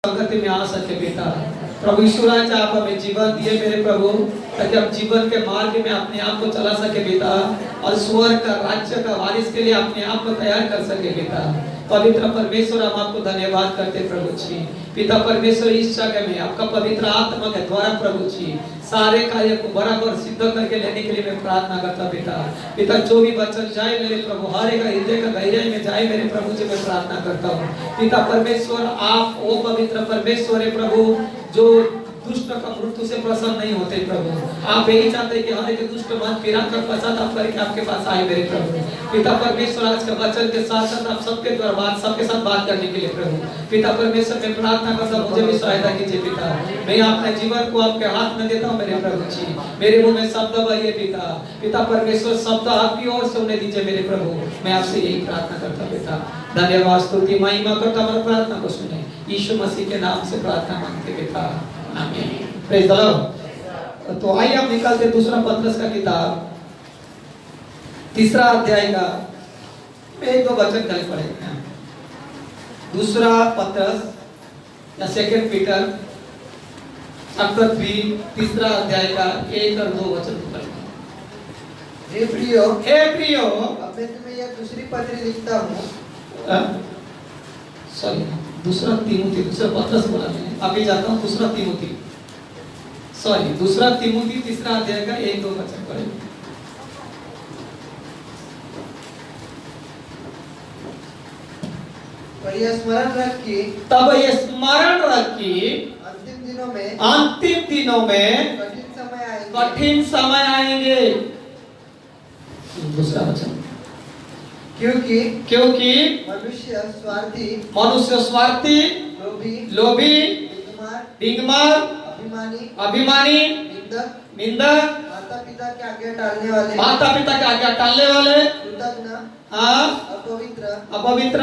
संगति में आ सके बेटा। प्रभु यीशु राजा आप हमें जीवन दिए मेरे प्रभु, ताकि हम जीवन के मार्ग में अपने आप को चला सके बेटा, और स्वर्ग का राज्य का वारिस के लिए अपने आप को तैयार कर सके बेटा। पवित्र परमेश्वर हम आपको धन्यवाद करते प्रभु जी। पिता परमेश्वर इस जगह में आपका पवित्र आत्मा के द्वारा प्रभु जी सारे कार्य को बराबर सिद्ध करके लेने के लिए मैं प्रार्थना करता बेटा। पिता जो भी वचन जाए मेरे प्रभु हर एक हृदय का गहराई में जाए मेरे प्रभु जी, मैं प्रार्थना करता हूँ। पिता परमेश्वर आप ओ पवित्र परमेश्वर है प्रभु, जो दुष्ट का मृत्यु से प्रसन्न नहीं होते प्रभु। आप यही चाहते हैं कि हर एक दुष्ट मन फिरा कर पश्चाताप करके आपके पास आए मेरे प्रभु। पिता परमेश्वर आज के वचन के साथ साथ आप सबके द्वारा बात सबके साथ बात करने के लिए प्रभु। पिता परमेश्वर मैं प्रार्थना करता हूँ, मुझे भी सहायता कीजिए पिता। मैं अपने जीवन को आपके हाथ में देता हूँ मेरे प्रभु जी। मेरे मुंह में शब्द भरिए पिता। पिता परमेश्वर शब्द आपकी ओर से उन्हें दीजिए मेरे प्रभु। मैं आपसे यही प्रार्थना करता हूँ पिता। धन्यवाद स्तुति महिमा करता हमारी प्रार्थना को सुने यीशु मसीह के नाम से प्रार्थना मांगते पिता, आमीन। Praise the Lord. तो आइए हम निकालते दूसरा पत्रस का किताब तीसरा अध्याय का एक दो वचन कल पढ़ेंगे। दूसरा पत्रस या सेकंड पीटर चैप्टर 3 तीसरा अध्याय का 1 और 2 वचन पढ़ेंगे। हे प्रियो, अब मैं तुम्हें यह दूसरी पत्री लिखता हूँ। सॉरी, दूसरा तीमुथी, दूसरा पत्रस बोला मैंने, अभी जाता हूँ दूसरा तीमुथी, सॉरी दूसरा तीमुथी तीसरा अध्याय का 1-2 वचन पढ़ेंगे। पर यह स्मरण रख कि तब ये स्मरण रख कि अंतिम दिनों में कठिन समय आएंगे। दूसरा वचन, क्योंकि मनुष्य स्वार्थी, लोभी, डिंगमार, अभिमानी, निंदक, माता पिता की आज्ञा टालने वाले, कृतज्ञ, अपवित्र,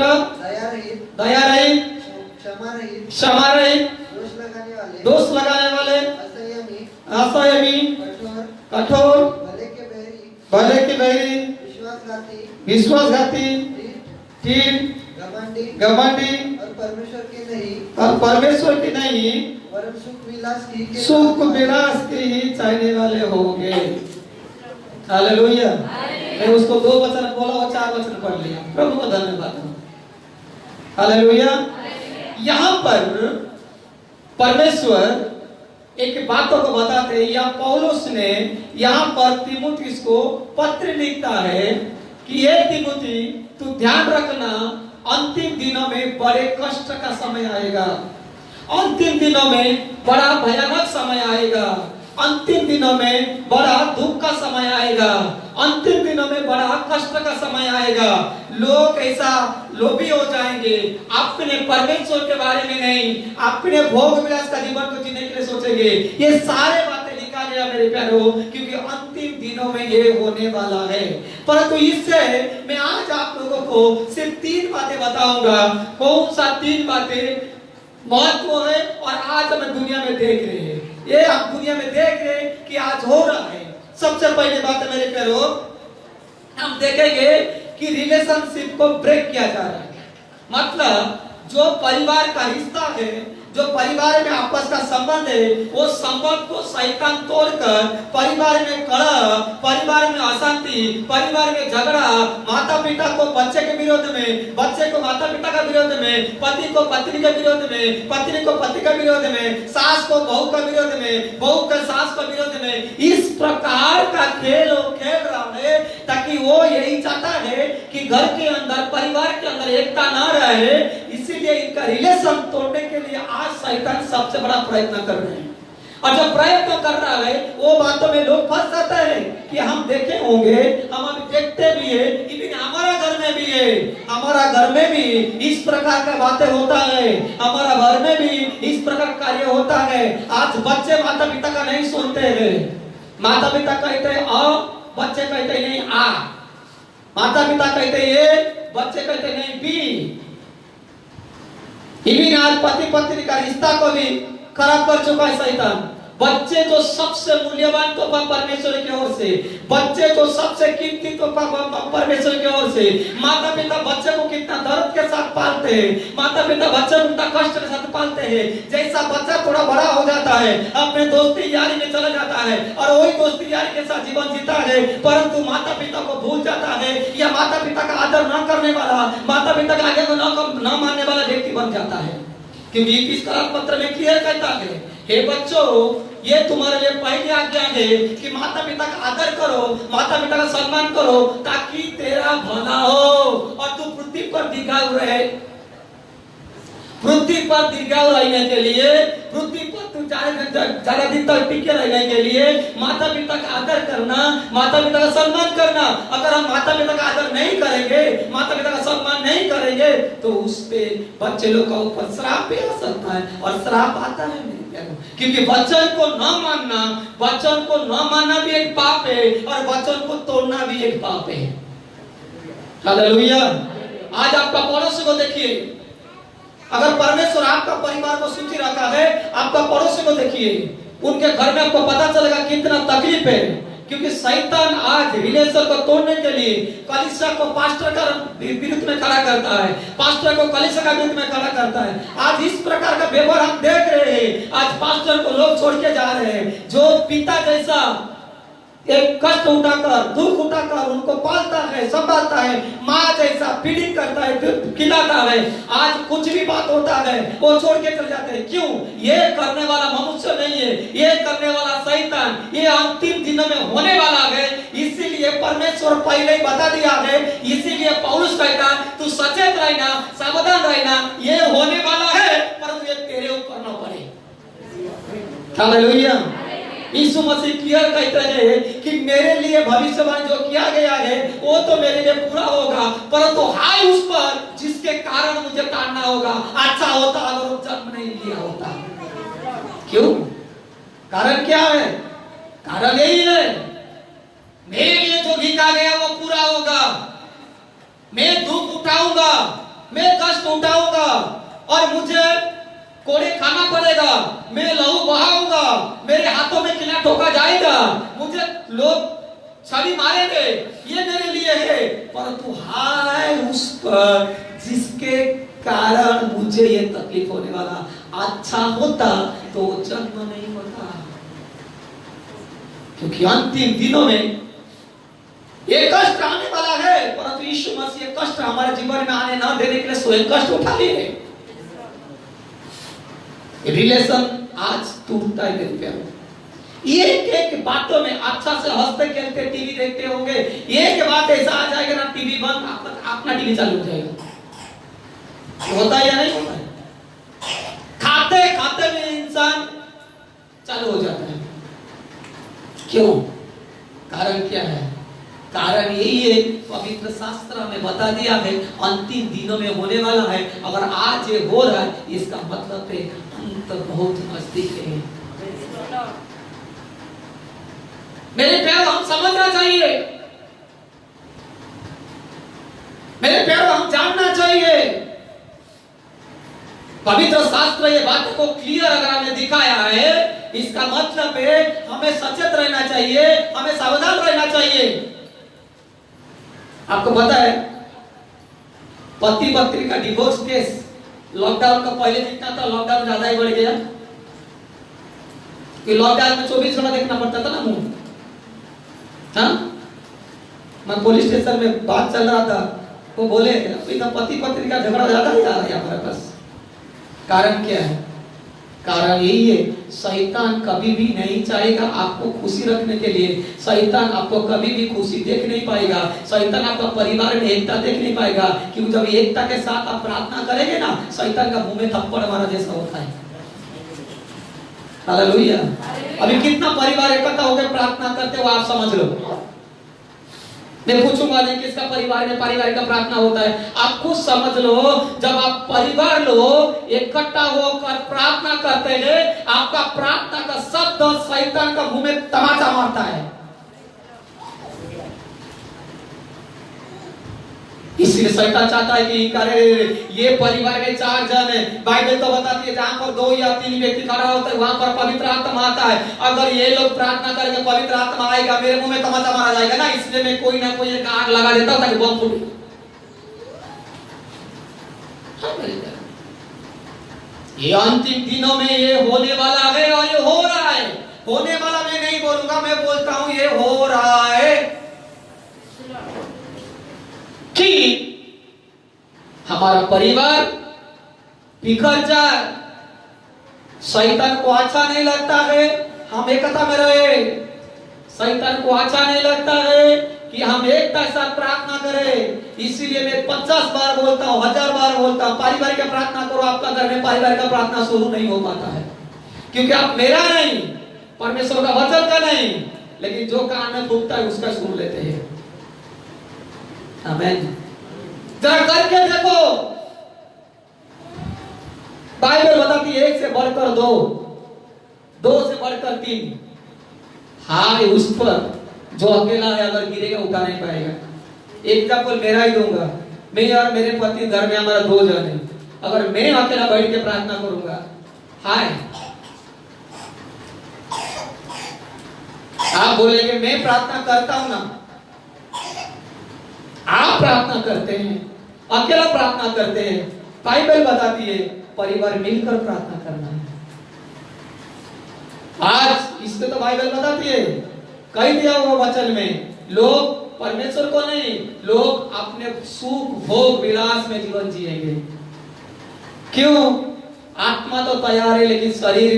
दया रहित, क्षमा रहित, दोष लगाने वाले, असंयमी, कठोर, भले के बहरी, विश्वासघाती, घमंडी, और परमेश्वर की नहीं वरन सुख विलास के ही चाहने वाले होंगे। हालेलुया। मैं उसको 2 वचन बोला और 4 वचन पढ़ लिया। प्रभु को धन्यवाद। हालेलुया। यहाँ पर परमेश्वर एक बातों को बताते हैं, या पौलुस ने यहाँ पर तीमुथियुस को पत्र लिखता है कि ये तीमुथी तू ध्यान रखना, अंतिम दिनों में बड़े कष्ट का समय आएगा, अंतिम दिनों में बड़ा भयानक समय आएगा, अंतिम दिनों में बड़ा दुख का समय आएगा, अंतिम दिनों में बड़ा कष्ट का समय आएगा। लोग ऐसा लोभी हो जाएंगे, अपने परमेश्वर के बारे में नहीं, अपने भोग विलास का जीवन को जीने के लिए सोचेंगे। ये सारे बातें लिखा गया मेरे प्यारो, क्योंकि अंतिम दिनों में ये होने वाला है। परंतु इससे मैं आज आप लोगों को सिर्फ 3 बातें बताऊंगा। कौन सा 3 बातें महत्व है और आज हम दुनिया में देख रहे हैं, ये हम दुनिया में देख रहे हैं कि आज हो रहा है। सबसे पहली बात है मेरे प्यारो, हम देखेंगे कि रिलेशनशिप को ब्रेक किया जा रहा है। मतलब जो परिवार का रिश्ता है, जो परिवार में आपस का संबंध है, वो संबंध को शैतान तोड़कर परिवार में कलह, परिवार में अशांति, परिवार में झगड़ा, माता पिता को बच्चे के विरोध में, बच्चे को माता पिता का विरोध में, पति को पत्नी के विरोध में, पत्नी को पति के विरोध में, सास को बहू का विरोध में, बहू का सास का विरोध में, इस प्रकार का खेल वो खेल रहा है, ताकि वो यही चाहता है कि घर के अंदर, परिवार के अंदर एकता ना रहे। इसीलिए इनका रिलेशन तोड़ने के लिए आज शैतान सबसे बड़ा प्रयत्न कर रहे हैं। और जब प्रयत्न कर रहा है, वो बातों में लोग फंस जाते हैं कि हम देखे होंगे, हम अभी देखते भी है, इवन हमारा घर में भी है, हमारा घर में भी इस प्रकार का बातें होता है, हमारा घर में भी इस प्रकार कार्य होता है। आज बच्चे माता पिता का नहीं सुनते हैं, माता पिता कहते हैं आ, बच्चे कहते नहीं आ, माता पिता कहते ये, बच्चे कहते नहीं बी। इवन आज पति पत्नी का रिश्ता को भी खराब कर चुका है शैतान। बच्चे जो सबसे मूल्यवान तोहफा परमेश्वर की ओर से, बच्चे जो सबसे कीमती तोहफा परमेश्वर की ओर से। माता पिता बच्चे को कितना दर्द के साथ पालते हैं, माता पिता बच्चे को कितना कष्ट के साथ पालते हैं। जैसा बच्चा थोड़ा बड़ा हो जाता है, अपने दोस्ती यारी में चला जाता है और वही दोस्ती यारी के साथ जीवन जीता है, परंतु माता पिता को भूल जाता है, या माता पिता का आदर न करने वाला, माता पिता का आज्ञा को न मानने वाला व्यक्ति बन जाता है। क्योंकि इस करार पत्र में क्लियर कहता है, हे बच्चों, ये तुम्हारे लिए पहली आज्ञा है कि माता पिता का आदर करो, माता पिता का सम्मान करो, ताकि तेरा भला हो और तू पृथ्वी पर दीर्घायु रहे। पृथ्वी पर दीर्घायु रहने के लिए, पृथ्वी पर तू ज्यादा दिन तक टिके रहने के लिए माता पिता का आदर करना, माता पिता का सम्मान करना। अगर हम माता पिता का आदर नहीं करेंगे, माता पिता का सम्मान नहीं करेंगे, तो उस पे बच्चे लोग का ऊपर श्राप भी आ सकता है, और श्राप आता है। क्योंकि वचन को न मानना, वचन को न मानना भी एक पाप है, और वचन को तोड़ना भी एक पाप है। हालेलुया। आज आपका पड़ोसी को देखिए, अगर परमेश्वर आपका परिवार को सूची रखा है, आपका पड़ोसी को देखिए, उनके घर में आपको पता चलेगा कितना तकलीफ है। क्योंकि शैतान आज रिलेशन को तोड़ने के लिए कलीसिया को पास्टर का विरुद्ध में खड़ा करता है, पास्टर को कलीसिया का विरुद्ध में खड़ा करता है। आज इस प्रकार का व्यवहार हम देख रहे हैं। आज पास्टर को लोग छोड़ के जा रहे हैं, जो पिता जैसा एक कष्ट उठाकर, दुख उठाकर उनको पालता है, संभालता है, माँ जैसा फीडिंग करता है, खिलाता है। आज कुछ भी बात होता है वो छोड़ के चले जाते हैं। क्यों? ये करने वाला मनुष्य नहीं है, ये करने वाला शैतान, ये अंतिम दिनों में होने वाला है। इसीलिए परमेश्वर पहले ही बता दिया है। इसीलिए पौलुस कहता है, तू सचेत रहना, सावधान रहना, ये होने वाला है, परंतु ये तेरे ऊपर न पड़े। हालेलुया। यीशु मसीह क्लियर कहते हैं कि मेरे लिए भविष्यवाणी जो किया गया है वो तो मेरे लिए पूरा होगा, परंतु हाय उस पर जिसके कारण मुझे ताड़ना होगा। अच्छा होता अगर वो जन्म नहीं लिया होता। क्यों? कारण क्या है? कारण यही है, मेरे लिए जो लिखा गया वो पूरा होगा। मैं दुख उठाऊंगा, मैं कष्ट उठाऊंगा, और मुझे कोड़े खाना पड़ेगा, मैं लहू बहाऊंगा, मेरे हाथों में किला ठोका जाएगा, मुझे लोग छड़ी मारेंगे, ये मेरे लिए है। परंतु हाय उस पर जिसके कारण मुझे ये तकलीफ होने वाला। अच्छा होता तो जन्म नहीं होता। क्योंकि अंतिम दिनों में ये कष्ट आने वाला है, परंतु यीशु मसीह कष्ट हमारे जीवन में आने न देने के लिए स्वयं कष्ट उठा लिए। रिलेशन आज टूटता है मेरे प्यारे। एक एक बातों में अच्छा से हंसते खेलते टीवी देखते होंगे, एक बात ऐसा आ जाएगा ना, टीवी बंद, अपना टीवी चालू हो जाएगा। होता है या नहीं होता है? खाते खाते में इंसान चालू हो जाता है। क्यों? कारण क्या है? कारण यही है, पवित्र शास्त्र में बता दिया है, अंतिम दिनों में होने वाला है। अगर आज ये हो रहा है, इसका मतलब है अंत बहुत नजदीक है। मेरे प्यारों, हम समझना चाहिए, मेरे प्यारों, हम जानना चाहिए। पवित्र शास्त्र ये बात को क्लियर अगर हमें दिखाया है, इसका मतलब है हमें सचेत रहना चाहिए, हमें सावधान रहना चाहिए। आपको पता है पति पत्नी का डिवोर्स केस लॉकडाउन का पहले जितना था, लॉकडाउन ज्यादा ही बढ़ गया। कि लॉकडाउन में 24 घंटा देखना पड़ता था ना मुंह। हाँ, मैं पुलिस स्टेशन में बात चल रहा था, वो बोले अभी तो पति पत्नी का झगड़ा ज्यादा ही आ रहा है हमारे पास। कारण क्या है? कारण यही है, शैतान कभी भी नहीं चाहेगा आपको खुशी रखने के लिए। शैतान आपको कभी भी खुशी देख नहीं पाएगा। शैतान आपका परिवार में एकता देख नहीं पाएगा। क्योंकि जब एकता के साथ आप प्रार्थना करेंगे ना, शैतान का मुंह में थप्पड़ मारा जैसा होता है। हालेलुया। अभी कितना परिवार इकट्ठा होकर प्रार्थना करते हो आप समझ लो। मैं पूछूंगा नहीं किसका परिवार में पारिवारिक प्रार्थना होता है, आप खुद समझ लो। जब आप परिवार लोग इकट्ठा होकर प्रार्थना करते हैं, आपका प्रार्थना का शब्द शैतान का मुंह में तमाचा मारता है। इसलिए शैतान चाहता है कि करे ये परिवार में 4 जन है। बाइबल तो बताती है जहां पर 2 या 3 व्यक्ति खड़ा होता है वहां पर पवित्र आत्मा आता है। अगर ये लोग प्रार्थना करके पवित्र आत्मा आएगा, मेरे मुंह में तमाचा मारा जाएगा ना, इसलिए मैं कोई ना कोई एक आग लगा देता हूं ताकि बम फूटे। ये अंतिम दिनों में ये होने वाला है और ये हो रहा है। होने वाला मैं नहीं बोलूंगा, मैं बोलता हूं ये हो रहा है कि हमारा परिवार बिखर जाए। शैतान को अच्छा नहीं लगता है हम एकता में रहे। शैतान को अच्छा नहीं लगता है कि हम एकता के साथ प्रार्थना करें। इसीलिए मैं 50 बार बोलता हूं, 1000 बार बोलता हूं, पारिवारिक का प्रार्थना करो। आपका घर में पारिवारिक का प्रार्थना शुरू नहीं हो पाता है क्योंकि आप मेरा नहीं, परमेश्वर का वचन का नहीं, लेकिन जो कान में फूकता है उसका सुन लेते हैं। आमीन। जरा करके देखो, बाइबल बताती है 1 से बढ़कर 2, 2 से बढ़कर 3। हाय उस पर जो अकेला है, अगर गिरेगा उठा नहीं पाएगा। एग्जाम्पल मेरा ही दूंगा। मैं और मेरे पति घर में हमारा 2 जन है। अगर मैं अकेला बैठ के प्रार्थना करूंगा, हाय आप बोलेंगे मैं प्रार्थना करता हूं ना, आप प्रार्थना करते हैं, अकेला प्रार्थना करते हैं। बाइबल बताती है परिवार मिलकर प्रार्थना करना है। आज इससे तो बाइबल बताती है, कह दिया हुआ वचन में, लोग परमेश्वर को नहीं, लोग अपने सुख भोग विलास में जीवन जिएंगे। क्यों? आत्मा तो तैयार है लेकिन शरीर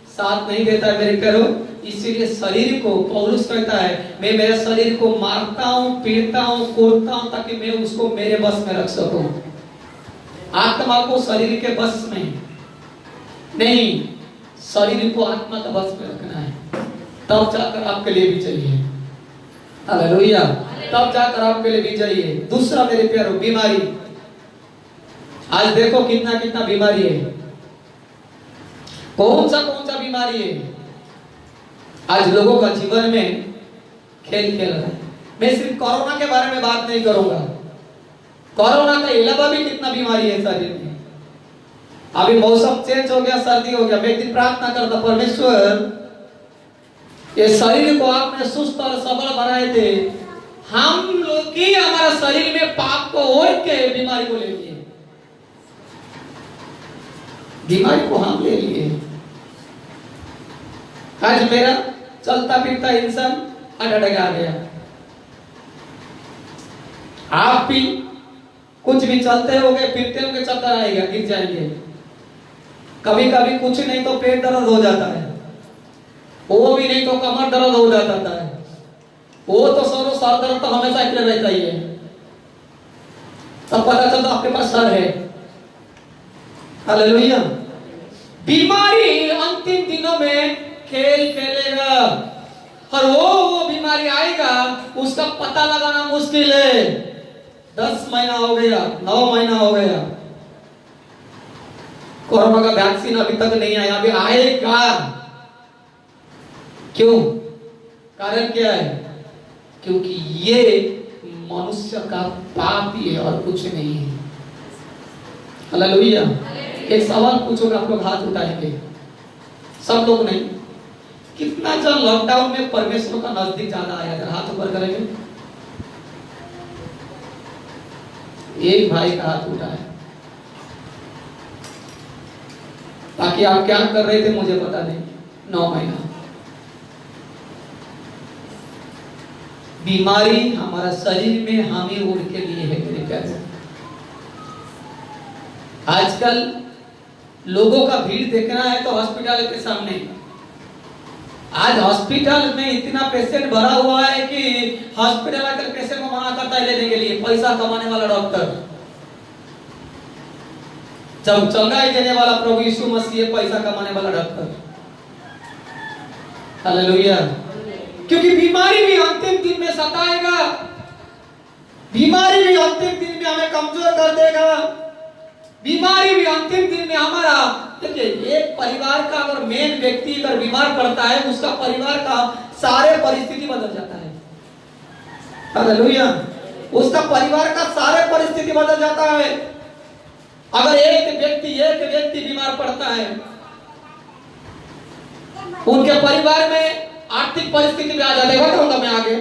साथ नहीं देता है मेरे करो। इसीलिए शरीर को पौलुस कहता है मैं मेरे शरीर को मारता हूं, पीटता हूं, कोड़ता हूं ताकि मैं उसको मेरे बस में रख सकूं। आत्मा को शरीर के बस में नहीं, शरीर को आत्मा के बस में रखना है, तब जाकर आपके लिए भी चाहिए। हालेलुया। तब जाकर आपके लिए भी चाहिए। दूसरा मेरे प्यारो, बीमारी। आज देखो कितना कितना बीमारी है, कौन सा बीमारी है। आज लोगों का जीवन में खेल खेल रहा है। मैं सिर्फ कोरोना के बारे में बात नहीं करूंगा, कोरोना के अलावा भी कितना बीमारी है शरीर में। अभी मौसम चेंज हो गया, सर्दी हो गया, मैं एक दिन प्रार्थना करता, परमेश्वर ये शरीर को आपने सुस्त और सबल बनाए थे, हम लोग ही हमारा शरीर में पाप को ओढ़ के बीमारी को ले लिए, बीमारी को हम ले लिए। आज मेरा चलता फिरता इंसान हार्ट अटैक आ गया। आप भी कुछ भी चलते होगे फिरते होगे, चक्कर आएगा, गिर जाएंगे। कभी कभी कुछ नहीं तो पेट दर्द हो जाता है, वो भी नहीं तो कमर दर्द हो जाता है, वो तो सर दर्द तो हमेशा इतने रहता ही है। तब पता चलता आपके पास सर है। हालेलुया। बीमारी अंतिम दिनों में खेल खेलेगा और वो बीमारी आएगा, उसका पता लगाना मुश्किल है। 10 महीना हो गया, 9 महीना हो गया, कोरोना का वैक्सीन अभी तक नहीं आया, अभी आएगा। क्यों? कारण क्या है? क्योंकि ये मनुष्य का पाप ही है और कुछ नहीं है। हालेलुया। एक सवाल पूछोगे, आप लोग हाथ उठाएंगे, सब लोग नहीं। कितना जन लॉकडाउन में परमेश्वर का नजदीक ज्यादा आया? अगर हाथ ऊपर करेंगे, एक भाई का हाथ उठा है। ताकि आप क्या कर रहे थे मुझे पता नहीं। 9 महीना बीमारी हमारा शरीर में हामी उड़ के लिए है मेरे प्यारे। आजकल लोगों का भीड़ देखना है तो हॉस्पिटल के सामने, आज हॉस्पिटल में इतना पेशेंट भरा हुआ है कि हॉस्पिटल आकर पेशेंट को मना करता है लेने के लिए। पैसा कमाने वाला डॉक्टर, जब चंगाई देने वाला प्रभु यीशु मसीह, पैसा कमाने वाला डॉक्टर। हालेलुया। क्योंकि बीमारी भी अंतिम दिन में सताएगा, बीमारी भी अंतिम दिन में हमें कमजोर कर देगा, बीमारी भी अंतिम दिन में हमारा, देखिए एक परिवार का अगर मेन व्यक्ति अगर बीमार पड़ता है, उसका परिवार का सारे परिस्थिति बदल जाता है। हालेलुया। उसका परिवार का सारे परिस्थिति बदल जाता है। अगर एक व्यक्ति बीमार पड़ता है, उनके परिवार में आर्थिक परिस्थिति में आ जाती है, बताऊंगा मैं आगे।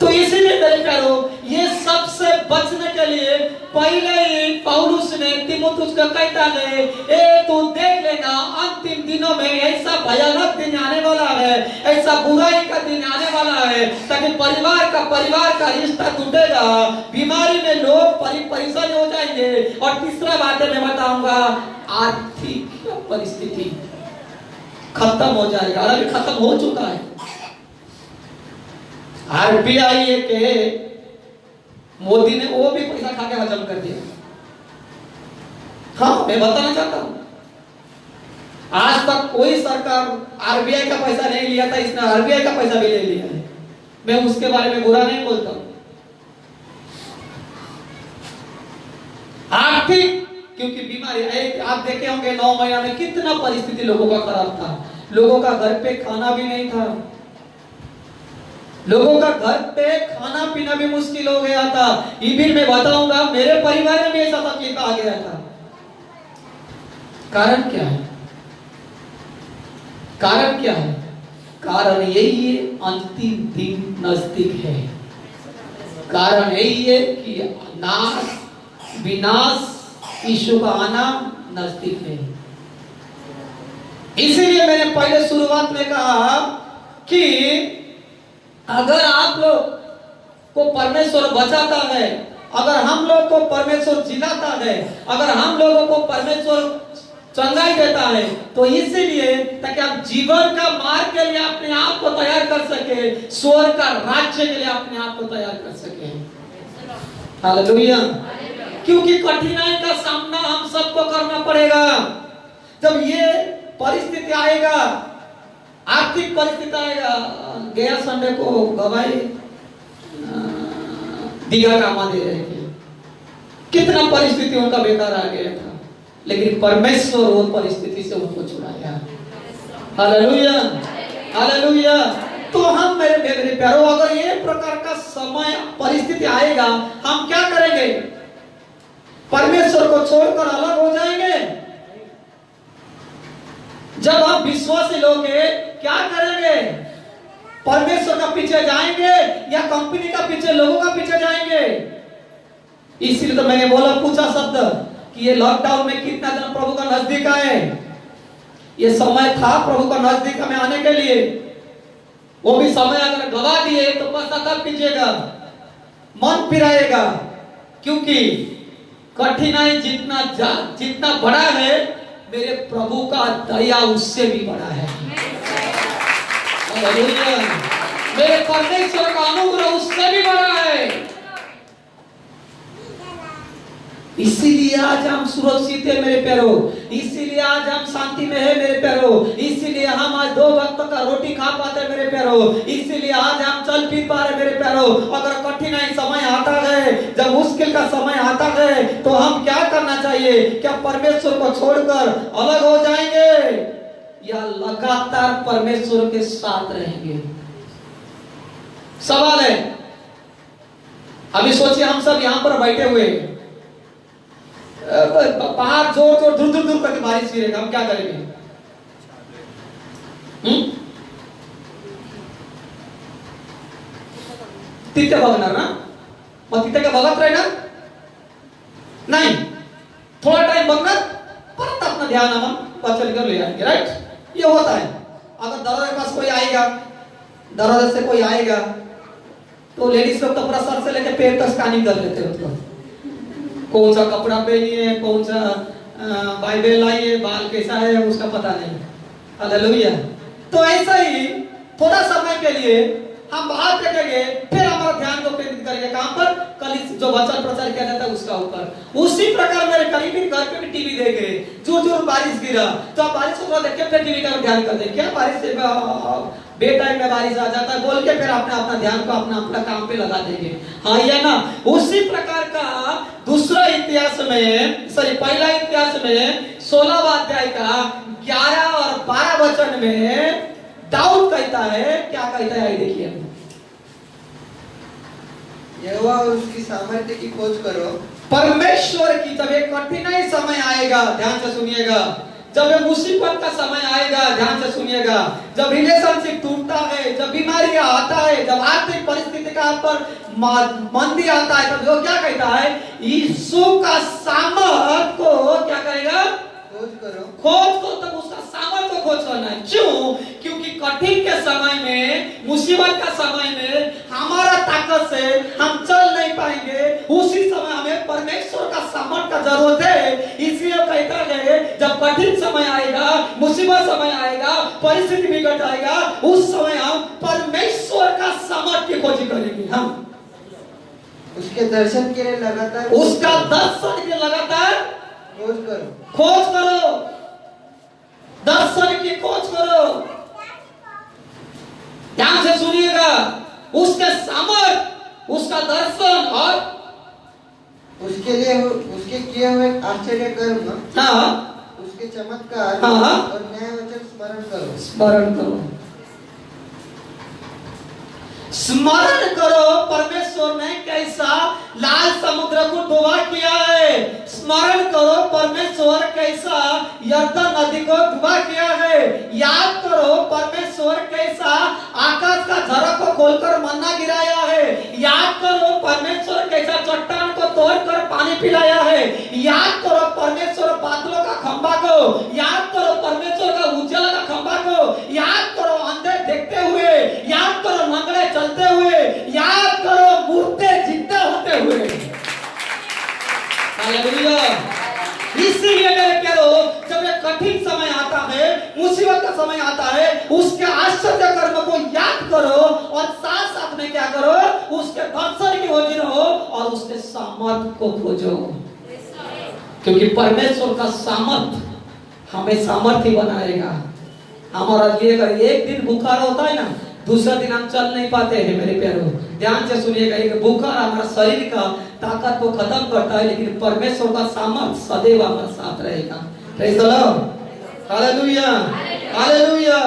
तो इसीलिए मेरे प्यारो, ये सबसे बचने के लिए पहले ही पौलुस ने तीमुथियुस को कहता है, ए तू देख लेना अंतिम दिनों में ऐसा भयानक दिन आने वाला है, ऐसा बुराई का दिन आने वाला है, ताकि परिवार का रिश्ता टूटेगा, बीमारी में लोग परेशान हो जाएंगे, और तीसरा बात है मैं बताऊंगा, आर्थिक परिस्थिति खत्म हो जाएगा, अभी खत्म हो चुका है। आरबीआई के मोदी ने वो भी पैसा खा के हजम कर दिया। हाँ, मैं बताना चाहता हूं, आज तक कोई सरकार आरबीआई का पैसा नहीं लिया था, इसने आरबीआई का पैसा भी ले लिया है। मैं उसके बारे में बुरा नहीं बोलता हूं। आर्थिक, क्योंकि बीमारी आप देखे होंगे 9 महीना में कितना परिस्थिति लोगों का खराब था। लोगों का घर पे खाना भी नहीं था, लोगों का घर पे खाना पीना भी मुश्किल हो गया था। इबिन मैं बताऊंगा, मेरे परिवार में भी ऐसा तकलीफ आ गया था। कारण क्या है? कारण क्या है? कारण यही है, अंतिम दिन नजदीक है। कारण यही है कि विनाश यीशु का आना नजदीक है। इसीलिए मैंने पहले शुरुआत में कहा कि अगर आप लोग को परमेश्वर बचाता है, अगर हम लोग को परमेश्वर जिलाता है, अगर हम लोगों को परमेश्वर चंगाई देता है, तो इसीलिए ताकि आप जीवन का मार्ग के लिए अपने आप को तैयार कर सके, स्वर्ग का राज्य के लिए अपने आप को तैयार कर सके। हालेलुया। क्योंकि कठिनाई का सामना हम सबको करना पड़ेगा। जब ये परिस्थिति आएगा, आर्थिक परिस्थिति आएगा, गया संडे को गवाही दीघा का दे रहे थे, कितना परिस्थिति उनका बेकार आ गया था, लेकिन परमेश्वर वो परिस्थिति से उनको छुड़ाया। Hallelujah, hallelujah. तो हम मेरे प्यारो, अगर ये प्रकार का समय परिस्थिति आएगा, हम क्या करेंगे? परमेश्वर को छोड़कर अलग हो जाएंगे? जब हम विश्वासी लोग क्या करेंगे? परमेश्वर का पीछे जाएंगे या कंपनी का पीछे, लोगों का पीछे जाएंगे? इसीलिए तो मैंने बोला, पूछा शब्द कि ये लॉकडाउन में कितना दिन प्रभु का नजदीक आए। ये समय था प्रभु का नजदीक में आने के लिए। वो भी समय अगर गवा दिए तो पश्चाताप कीजिएगा, मन फिराएगा, क्योंकि कठिनाई जितना बड़ा है, मेरे प्रभु का दया उससे भी बड़ा है। मेरे परमेश्वर का अनुग्रह उससे भी बड़ा है। इसीलिए आज हम सुरक्षित है मेरे प्यारो, इसीलिए आज हम शांति में है मेरे प्यारो, इसीलिए हम आज 2 वक्त का रोटी खा पाते हैं मेरे प्यारो, इसीलिए आज हम चल फिर पा रहे मेरे प्यारो। अगर कठिनाई समय आता है, जब मुश्किल का समय आता है, तो हम क्या करना चाहिए? क्या परमेश्वर को छोड़कर अलग हो जाएंगे या लगातार परमेश्वर के साथ रहेंगे? सवाल है। अभी सोचिए, हम सब यहां पर बैठे हुए, बाहर जोर दूर करके बारिश गिरेगा, हम क्या करेंगे? तिथे बघणार ना? मग तिथे काय बघत राहणार नाही, थोड़ा टाइम बघणार, परत अपना ध्यान हम वचन कर ले जाएंगे। राइट, ये होता है। अगर दरवाजे के पास कोई आएगा, दरवाजे से कोई आएगा, तो लेडीज लोग तो पूरा सर से लेकर पैर तक स्कैनिंग कर लेते हैं उसको, कौन सा कपड़ा पहनिए, कौन सा बाइबल लाइए, बाल कैसा है उसका पता नहीं। हालेलुया। तो ऐसा ही थोड़ा समय के लिए हम बाहर बैठेंगे, फिर हमारा ध्यान को केंद्रित करेंगे कहां पर? कल जो वचन प्रचार किया जाता है उसका ऊपर। उसी प्रकार मेरे करीबी घर पे भी टीवी देखे, जोर बारिश गिरा तो आप बारिश को देख के फिर टीवी का ध्यान कर दें, क्या बारिश से बेटाइम में बारिश आ जाता है बोल के फिर अपना ध्यान को अपना काम पे लगा देंगे। हाँ या ना? उसी प्रकार का दूसरा इतिहास में, पहला इतिहास में 16वां अध्याय का 11 और 12 वचन में दाऊद कहता है, क्या कहता है देखिए। यहोवा और उसकी सामर्थ्य की खोज करो। परमेश्वर की जब एक कठिनाई समय आएगा, ध्यान से सुनिएगा, जब ये मुसीबत का समय आएगा, ध्यान से सुनिएगा, जब रिलेशनशिप टूटता है, जब बीमारियां आता है, जब आर्थिक परिस्थिति का पर मंदी आता है, तब वो क्या कहता है? यीशु का सामर्थ को क्या करेगा? खोज करो। खोज को, तब उसका सामर्थ को खोज करना है। क्यों? क्योंकि कठिन के समय में, मुसीबत का समय में हमारा ताकत से हम चल नहीं पाएंगे, उसी समय हमें परमेश्वर का सामर्थ का जरूरत है। इसलिए कहता है जब कठिन समय आएगा, मुसीबत समय आएगा, परिस्थिति बिगड़ जाएगा, उस समय हम परमेश्वर का सामर्थ की खोज करेंगे। हम उसके दर्शन के लिए लगातार, उसका दर्शन के लिए लगातार खोज करो। खोज करो, दर्शन की खोज करो। ध्यान से सुनिएगा, उसके सामर्थ, उसका दर्शन और उसके लिए उसके किए हुए आश्चर्य कर्म, हाँ, उसके चमत्कार हाँ, और न्याय वचन स्मरण करो। स्मरण करो, स्मरण करो परमेश्वर ने कैसा लाल समुद्र को डुबा किया है। स्मरण करो परमेश्वर कैसा यरदन नदी को डुबा किया है। याद करो परमेश्वर कैसा आकाश का झरक को खोलकर मन्ना गिराया है। याद करो परमेश्वर कैसा चट्टान को तोड़कर पानी पिलाया है। याद करो परमेश्वर बादलों का खंभा को, याद करो परमेश्वर का उजाला का खंभा को, याद करो अंधे देखते हुए, याद करो नंगड़े चलते हुए, याद करो मुर्दे जिंदा होते हुए। हालेलुया। इसीलिए मेरे प्यारो, जब ये कठिन समय आता है, मुसीबत का समय आता है, उसके आश्चर्य कर्म को याद करो और साथ साथ में क्या करो? उसके दर्शन की खोज रहो और उसके सामर्थ को खोजो, क्योंकि परमेश्वर का सामर्थ हमें सामर्थी बनाएगा। हमारा ये अगर एक दिन बुखार होता है ना, दूसरा दिन हम चल नहीं पाते हैं मेरे प्यारो। ध्यान से सुनिएगा, एक बुखार हमारा शरीर का ताकत को खत्म करता है, लेकिन परमेश्वर का सामर्थ सदैव हमारे साथ रहेगा। Praise the Lord, hallelujah, hallelujah.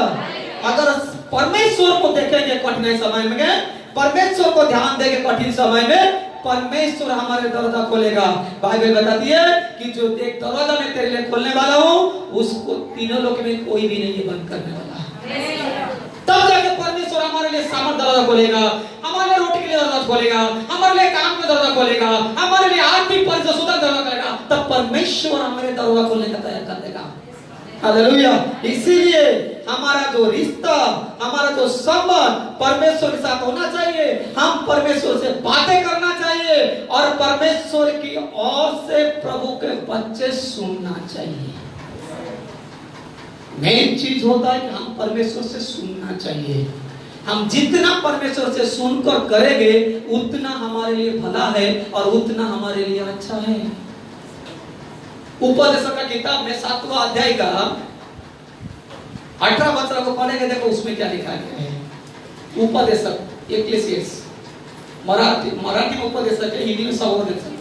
अगर परमेश्वर को देखेंगे कठिन समय में, परमेश्वर को ध्यान देंगे कठिन समय में, परमेश्वर हमारे दरवाजा खोलेगा। बाइबल बताती है कि जो देख दरवाजा मैं तेरे लिए खोलने वाला हूँ, उसको तीनों लोक में कोई भी नहीं बंद करने वाला। तब जाके परमेश्वर हमारे लिए सामर्थ दरवाजा खोलेगा, हमारे लिए रोटी के लिए दरवाजा खोलेगा, हमारे लिए काम का दरवाजा खोलेगा, हमारे लिए आर्थिक परिस्थिति सुधार दरवाजा खोलेगा। तब परमेश्वर हमारे दरवाजा खोलने का तैयार कर देगा। हालेलुया। इसीलिए हमारा जो रिश्ता, हमारा जो संबंध परमेश्वर के साथ होना चाहिए। हम परमेश्वर से बातें करना चाहिए और परमेश्वर की ओर से प्रभु के बच्चे सुनना चाहिए। मेन चीज होता है कि हम परमेश्वर से सुनना चाहिए। हम जितना परमेश्वर से सुनकर करेंगे, उतना हमारे लिए भला है और उतना हमारे लिए अच्छा है। उपदेशक का किताब में 7वां अध्याय का 18 वचन को पढ़ेंगे, देखो उसमें क्या लिखा गया है। उपदेशक एक्लेसियस, मराठी में उपदेशक है, हिंदी में सहोदेशक।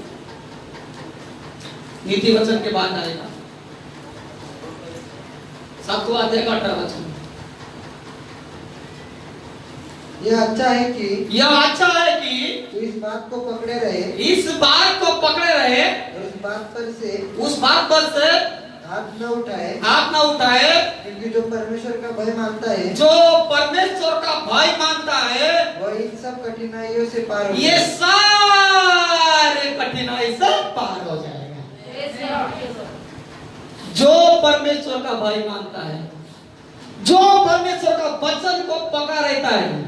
नीति वचन के बाद आएगा 7वां अध्याय का 18 वचन। यह अच्छा है कि तू इस बात को पकड़े रहे, इस बात को पकड़े रहे, और उस बात पर से हाथ न उठाए, क्योंकि जो परमेश्वर का भय मानता है, वह इन सब कठिनाइयों से पार हो, ये सारे कठिनाई से पार हो जाएगा। जो परमेश्वर का भय मानता है, जो परमेश्वर का वचन को पकड़ा रहता है,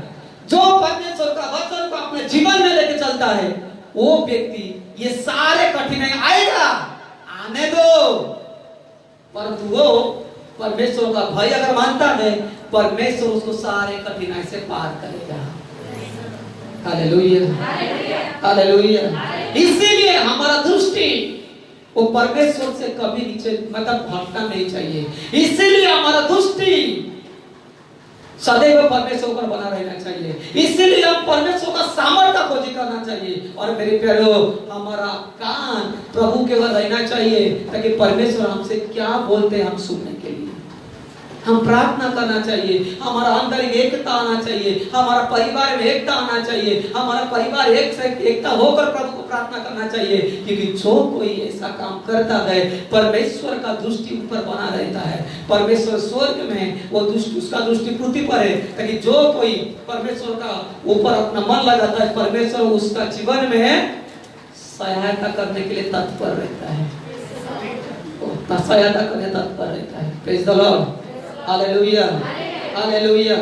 जो परमेश्वर का वचन को अपने जीवन में लेके चलता है, वो व्यक्ति ये सारे कठिनाई आएगा, आने दो, परंतु वो परमेश्वर का भय अगर मानता है, परमेश्वर उसको सारे कठिनाई से पार करेगा। Hallelujah, hallelujah. इसीलिए हमारा दृष्टि वो परमेश्वर से कभी नीचे मतलब भटकना नहीं चाहिए। इसीलिए हमारा दृष्टि सदैव परमेश्वर पर बना रहना चाहिए। इसीलिए हम परमेश्वर का सामर्थ्य खोजी करना चाहिए। और मेरे प्यारो, हमारा कान प्रभु के ओर रहना चाहिए, ताकि परमेश्वर हमसे क्या बोलते हैं हम सुनने के लिए। हम प्रार्थना करना चाहिए, हमारा अंदर एकता आना चाहिए, हमारा परिवार में एकता आना चाहिए, हमारा परिवार एक से एकता होकर प्रभु को प्रार्थना करना चाहिए। क्योंकि जो कोई ऐसा काम करता है परमेश्वर का दृष्टि ऊपर बना रहता है, परमेश्वर स्वर्ग में वो दृष्टि उसका दृष्टि पृथ्वी पर है, ताकि जो कोई परमेश्वर का ऊपर अपना मन लगाता है परमेश्वर उसका जीवन में सहायता करने के लिए तत्पर रहता है, सहायता करने तत्पर रहता है। Praise the Lord, hallelujah hallelujah.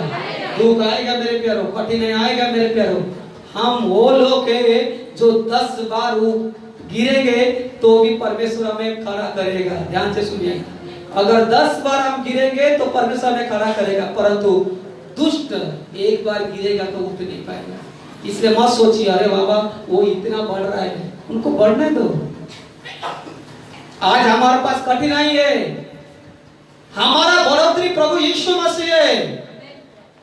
दुख आएगा मेरे प्यारो, कठिनाई आएगा मेरे प्यारो, हम वो लोग हैं जो 10 बार वो गिरेंगे तो भी परमेश्वर हमें खड़ा करेगा। ध्यान से सुनिए, अगर 10 बार हम गिरेंगे तो परमेश्वर हमें खड़ा करेगा, परंतु दुष्ट एक बार गिरेगा तो उठ नहीं पाएगा। इसलिए मत सोचिए अरे बाबा वो इतना बढ़ रहा है, उनको बढ़ने दो। आज हमारे पास कठिनाई है, हमारा बढ़ोतरी प्रभु यीशु मसीह है।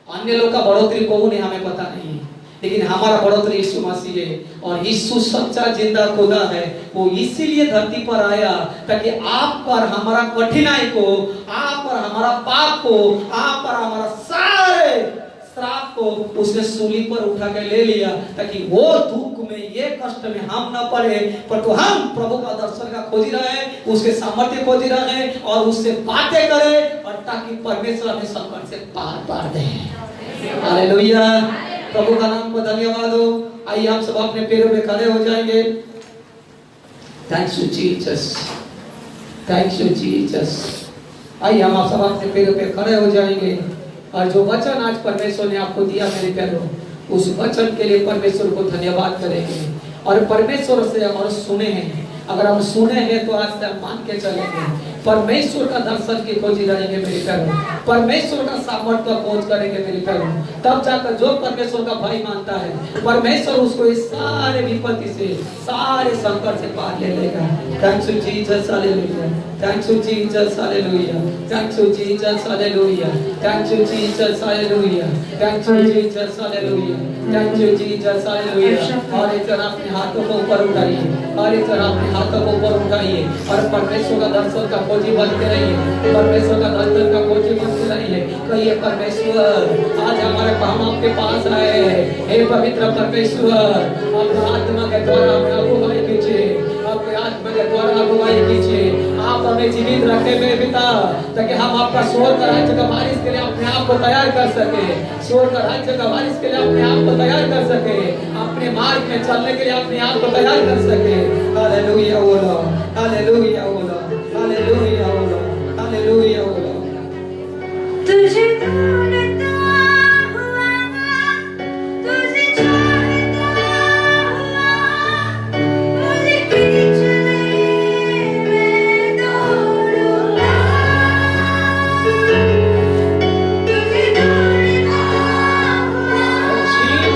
अन्य लोग का बढ़ोतरी को नहीं हमें पता नहीं, लेकिन हमारा बढ़ोतरी यीशु मसीह है। और यीशु सच्चा जिंदा खुदा है, वो इसीलिए धरती पर आया ताकि आप पर हमारा कठिनाई को, आप पर हमारा पाप को, आप पर हमारा सारे श्राप को उसने सूली पर उठा के ले लिया, ताकि वो दुख में ये कष्ट में हम न पड़े, पर तो हम प्रभु का दर्शन का खोजी रहे, उसके सामर्थ्य खोजी रहे और उससे बातें करें, और ताकि परमेश्वर हमें संकट से पार पार दे। हालेलुया, प्रभु का नाम को धन्यवाद हो। आइए हम सब अपने पैरों में खड़े हो जाएंगे। Thanks you Jesus, thanks you Jesus. आइए हम सब अपने पैरों पे खड़े हो जाएंगे, और जो वचन आज परमेश्वर ने आपको दिया मेरे प्यारों, उस वचन के लिए परमेश्वर को धन्यवाद करेंगे। और परमेश्वर से हम सुने हैं, अगर हम सुने हैं तो आज से हम मान के चलेंगे। परमेश्वर का दर्शन की खोजी रहेंगे मेरे प्यारों, परमेश्वर का सामर्थ्य का खोज करेंगे मेरे प्यारों, तब जाकर जो परमेश्वर का भाई मानता है परमेश्वर उसको इस सारे विपत्ति से, सारे संकट से पार ले लेगा। Thanks you Jesus, hallelujah. Thanks you Jesus, hallelujah. Thanks you Jesus, hallelujah. Thanks you Jesus, hallelujah. Thanks you Jesus, hallelujah. Thanks you Jesus, hallelujah. और एक तरह अपने हाथों को ऊपर उठाइए, और एक तरह अपने हाथों को ऊपर उठाइए, और परमेश्वर का दर्शन का खोजी बनते रहिए, परमेश्वर का दर्शन का खोजी बनते रहिए। कहिए परमेश्वर आज हमारे हम आपके पास आए हैं, हे पवित्र परमेश्वर, अपने आत्मा के द्वारा हमें अगुवाई कीजिए, अपने आत्मा के द्वारा अगुवाई कीजिए। आप हमें जीवित रखे मेरे पिता, ताकि हम आपका स्वर्ग का राज्य का वारिस के लिए अपने आप को तैयार कर सके, स्वर्ग का राज्य का वारिस के लिए अपने आप को तैयार कर सके, अपने मार्ग में चलने के लिए अपने आप को तैयार कर सके। हालेलुया बोलो, हालेलुया बोलो, हालेलुया बोलो, हालेलुया बोलो। तुझे ढूंढता हुआ, तुझे चाहता हुआ, मुझे खींच ले, मैं दौड़ूंगा। तुझे ढूंढता हुआ, तुझे चाहता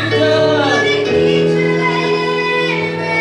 हुआ, मुझे खींच ले, मैं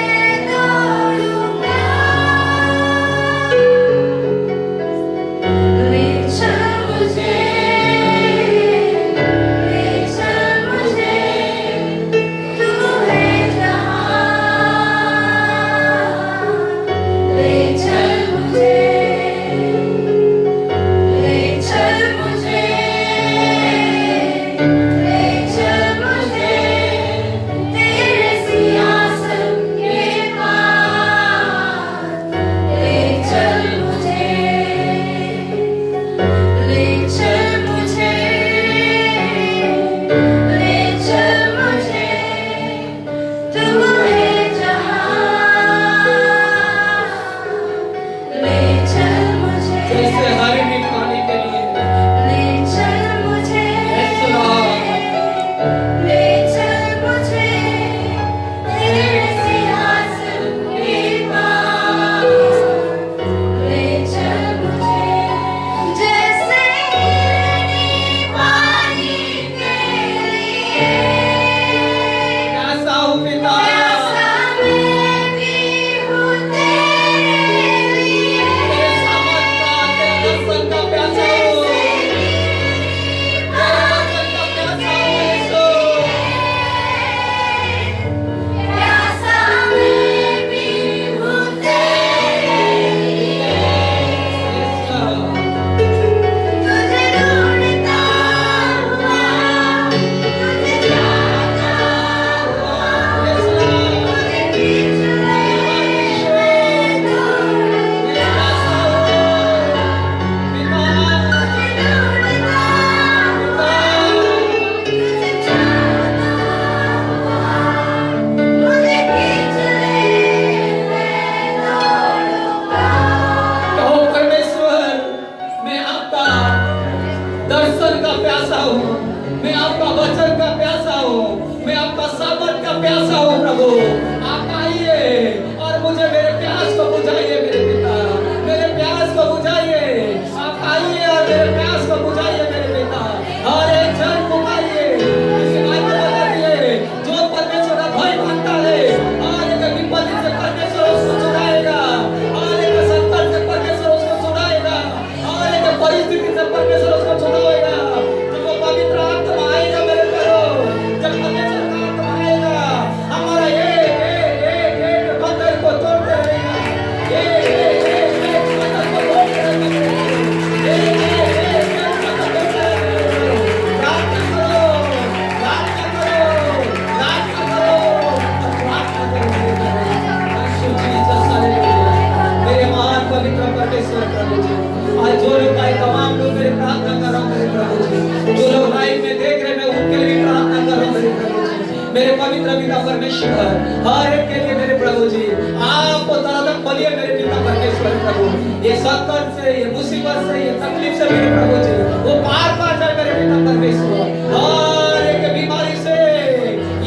पिता परमेश्वर, हर एक के लिए मेरे प्रभु जी आपको तरह खोलिए मेरे पिता परमेश्वर प्रभु। ये संकट से, ये मुसीबत से, ये तकलीफ से मेरे प्रभु जी वो पार पा जाए मेरे पिता परमेश्वर। हर एक बीमारी से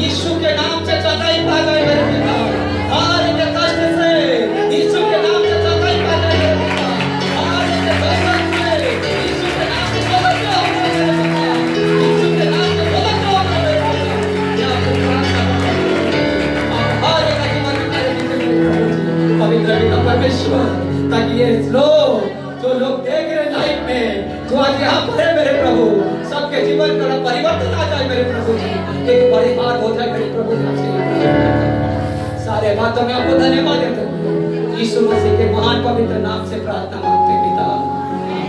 यीशु के नाम से चंगाई पा जाए मेरे पिता। हर एक कष्ट से यीशु के नाम से चंगाई पा जाए मेरे पिता। हर एक बंधन से यीशु के नाम से मुक्त हो मेरे पिता। यीशु के नाम से मुक्त हो मेरे पिता। मैं आपको प्रार्थना करता हूं, आप हर एक जीवन में मेरे पिता पवित्र पिता परमेश्वर, ताकि ये लोग जो लोग देख रहे लाइफ में, जो आज यहाँ पर है मेरे प्रभु, सबके जीवन का परिवर्तन आ जाए मेरे प्रभु जी, एक बड़ी बात हो जाए मेरे प्रभु जी। सारे बातों में आपको धन्यवाद देते हैं, यीशु मसीह के महान पवित्र नाम से प्रार्थना।